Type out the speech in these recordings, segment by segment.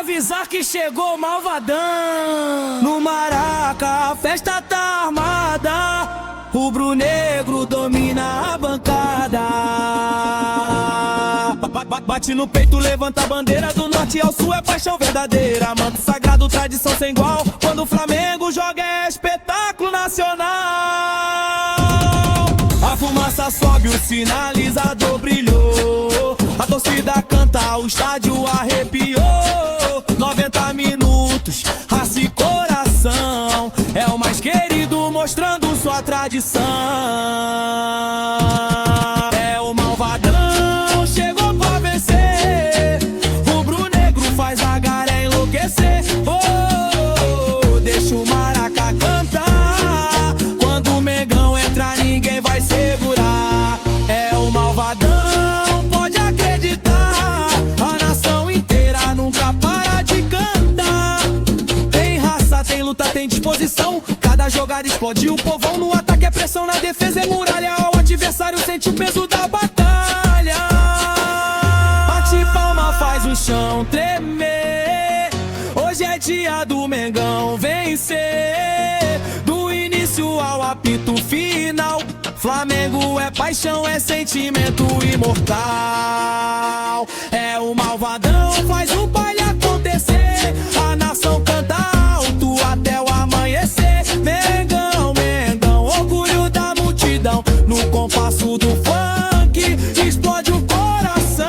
avisar que chegou o malvadão. No Maraca a festa tá armada, rubro-negro domina a bancada. Bate no peito, levanta a bandeira, do norte ao sul é paixão verdadeira. Manto sagrado, tradição sem igual, quando o Flamengo joga é espetáculo nacional. A fumaça sobe, o sinalizador brilhou, a torcida canta, o estádio arrepiou. 90 minutos, raça e coração, é o mais querido mostrando sua tradição. É o malvadão, chegou pra vencer, rubro-negro faz a galera enlouquecer. Oh, deixa o Maraca cantar, quando o Mengão entrar ninguém vai segurar. É o malvadão, pode acreditar, a nação inteira nunca para de cantar. Tem raça, tem luta, tem disposição, cada jogada explode o povão. No ataque é pressão, na defesa é muralha, o adversário sente o peso da batalha. Bate palma, faz o chão tremer, hoje é dia do Mengão vencer. Do início ao apito final, Flamengo é paixão, é sentimento imortal. É o malvadão, faz o baile acontecer, a nação canta alto até o amanhecer. Mengão, Mengão, orgulho da multidão, no compasso do funk explode o coração.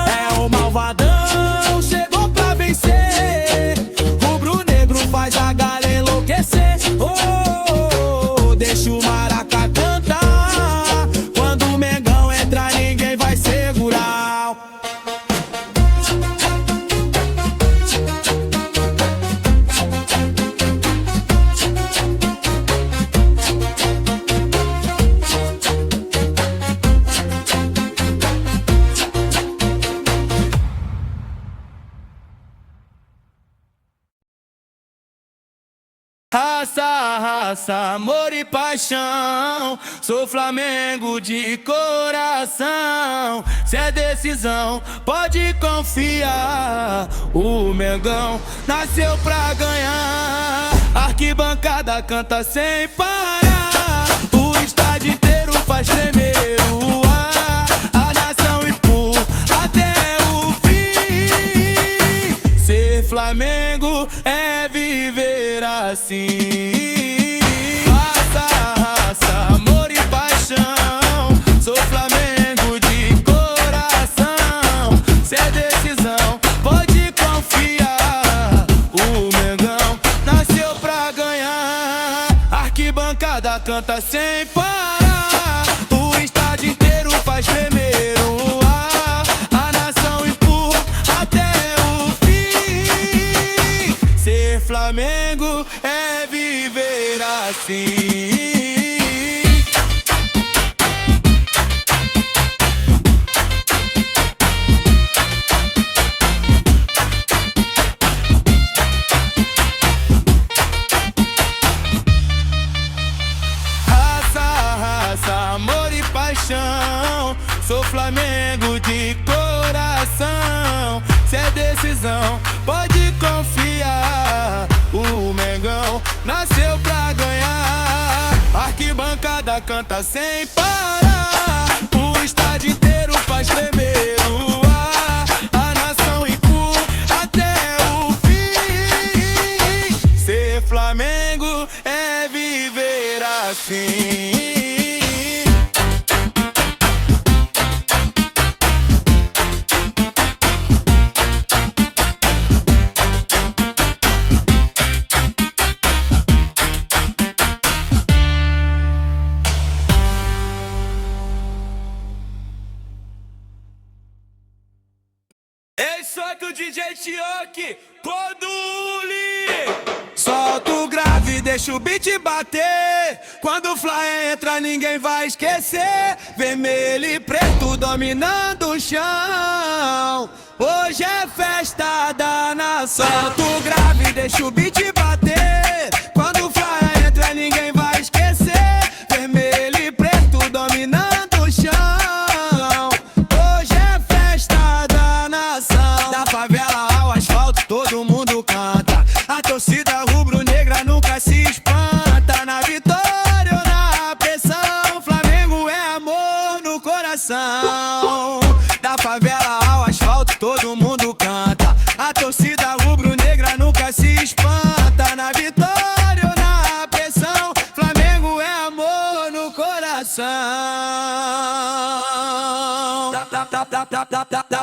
É o malvadão, chegou pra vencer, rubro-negro faz a galera enlouquecer. Oh, deixa o Maraca cantar, quando o Mengão entrar ninguém vai segurar. Raça, raça, amor e paixão, sou Flamengo de coração. Se é decisão, pode confiar, o Mengão nasceu pra ganhar. Arquibancada canta sem parar, o estádio inteiro faz tremer o ar. A nação empurra até o fim, ser Flamengo é viver assim. Raça, raça, amor e paixão, sou Flamengo de coração. Se é decisão, pode confiar, o Mengão nasceu pra ganhar. Arquibancada canta sem parar, o estádio inteiro faz tremer o ar. A nação empurra até o fim, ser Flamengo é viver assim. Raça, raça, amor e paixão, sou Flamengo de coração. Se é decisão, pode confiar, o Mengão nasceu pra ganhar. Arquibancada canta sem parar, o estádio inteiro faz tremer o ar. A nação empurra até o fim, ser Flamengo é viver assim. Só que o DJ Tioque, Coduli. Solta o grave, deixa o beat bater, quando o Fly entra ninguém vai esquecer. Vermelho e preto dominando o chão, hoje é festa da nação. Solta o grave, deixa o beat bater, quando o Fly entra ninguém vai esquecer. Vermelho e preto dominando o chão, hoje é festa da nação. Da favela ao asfalto, todo todo mundo canta. A torcida rubro-negra nunca se espanta. Na vitória ou na pressão, Flamengo é amor no coração.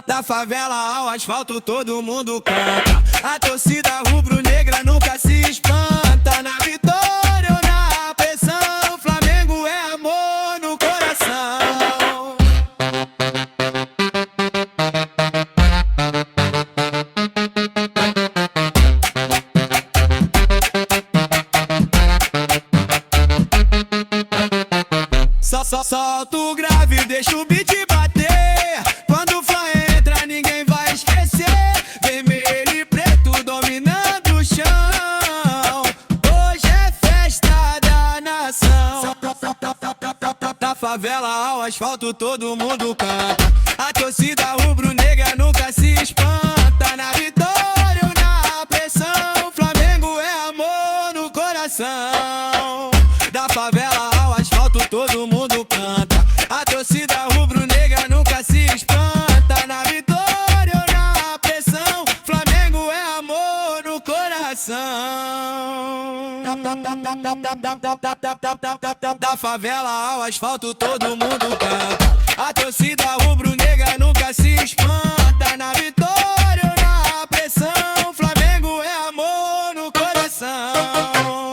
Da favela ao asfalto todo mundo canta. A torcida rubro-negra nunca se espanta. Na vitória ou na pressão, Flamengo é amor no coração. Solta o grave, deixa o beat bater. Quando o Fla entra, ninguém vai esquecer. Vermelho e preto dominando o chão. Hoje é festa da nação. Da favela ao asfalto todo mundo canta. A torcida rubro-negra nunca se espanta. Na vitória ou na pressão, Flamengo é amor no coração. Da favela ao asfalto todo mundo canta. A torcida rubro-negra nunca se espanta. Na vitória ou na pressão, Flamengo é amor no coração. Da favela ao asfalto todo mundo canta. A torcida rubro-negra nunca se espanta. Na vitória ou na pressão, Flamengo é amor no coração.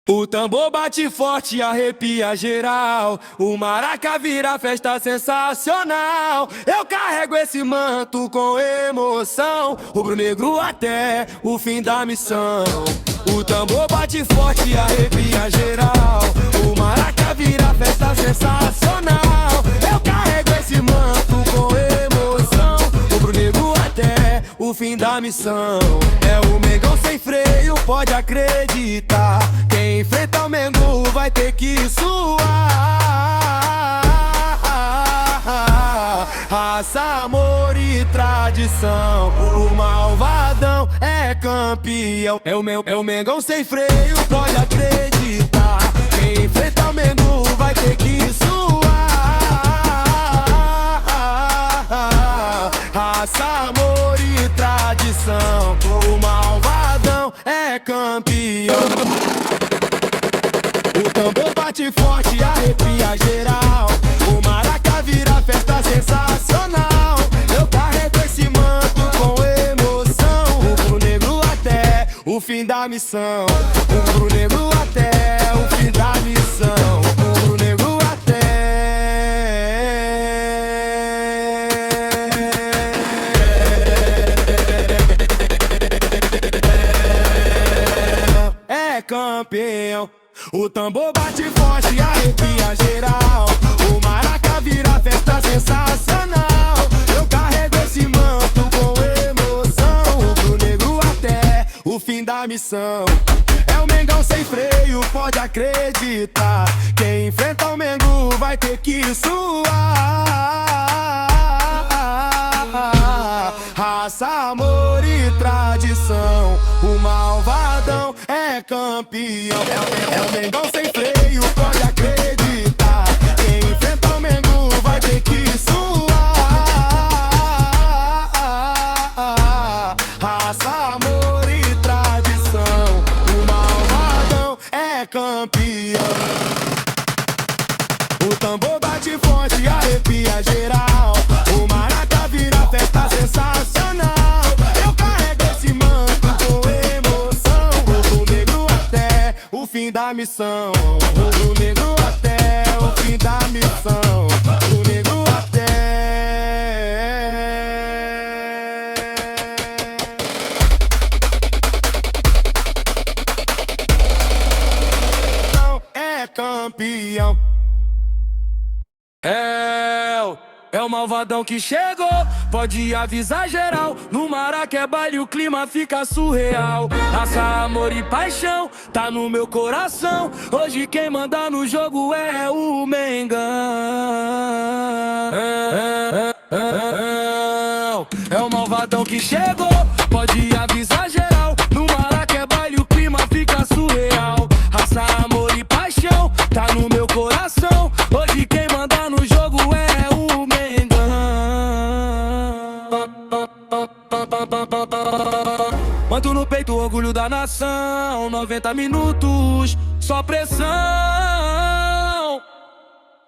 O tambor bate forte e arrepia geral. O maraca vira festa sensacional. Eu carrego esse manto com emoção, rubro-negro até o fim da missão. O tambor bate forte e arrepia geral. O maraca vira festa sensacional. Eu carrego esse manto com emoção, rubro-negro até o fim da missão. É o Mengão sem freio, pode acreditar. Quem enfrenta o Mengo vai ter que suar. Raça, amor e tradição, o malvadão é campeão. É o Mengão sem freio, pode acreditar. Quem enfrenta o Mengo vai ter que suar. Raça, amor e tradição, o malvadão é campeão. O tambor bate forte e arrepia geral. O maraca vira festa sensacional. Eu carrego esse manto com emoção, rubro-negro até o fim da missão. Rubro-negro até o fim da missão. Rubro-negro até. É campeão. O tambor bate forte e arrepia geral. O maraca vira festa sensacional. Eu carrego esse manto com emoção, rubro-negro até o fim da missão. É o Mengão sem freio, pode acreditar. Quem enfrenta o Mengo vai ter que suar. Raça, amor e tradição, o malvadão é campeão. É o Mengão sem freio, pode acreditar. Quem enfrenta o Mengo vai ter que suar. Raça, amor e tradição, o malvadão é campeão. O tambor bate forte e arrepia geral. O maraca vira festa sensacional. Eu carrego esse manto com emoção, rubro-negro até o fim da missão. Rubro-negro até o fim da missão. Rubro-negro até. Não é campeão. É o malvadão que chegou, pode avisar geral. No Maraca é baile, o clima fica surreal. Raça, amor e paixão, tá no meu coração. Hoje quem manda no jogo é o Mengão. É o malvadão. malvadão que chegou, pode avisar geral. No Maraca é baile, o clima fica surreal. Raça, amor e paixão, tá no meu coração. Hoje quem manda no jogo é o Mengão. Manto no peito o orgulho da nação. 90 minutos, só pressão.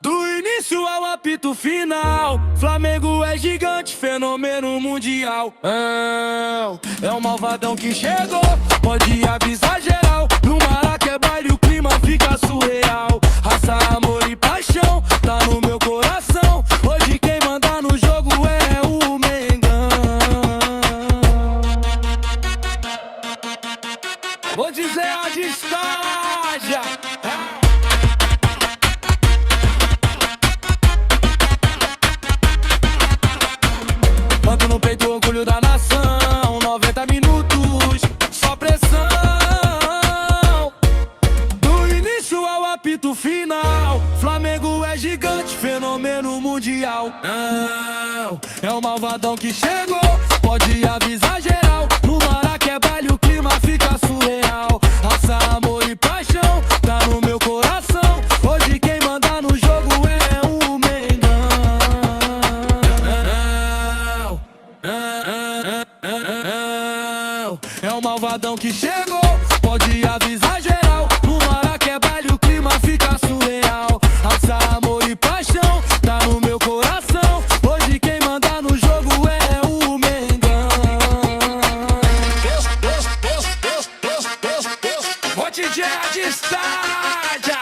Do início ao apito final, Flamengo é gigante, fenômeno mundial. É o malvadão que chegou, pode avisar geral. No Maraca é baile, o clima fica surreal. Raça, amor e paixão, tá no meu coração. Hoje quem manda no jogo é o Mengão. Vou dizer a distância. Manto no peito o orgulho da nação. 90 minutos, só pressão. Do início ao apito final, Flamengo é gigante, fenômeno mundial. É o malvadão que chegou, pode avisar geral. No Maraca é baile, o clima fica surreal. Raça, amor e paixão, tá no meu coração. Hoje quem manda no jogo é o Mengão. É o malvadão que chegou, pode avisar geral. No Maraca é baile, o clima fica surreal. Raça, amor e paixão, tá no meu coração. Hoje quem manda no jogo é o Mengão. Vou te dizer a distância.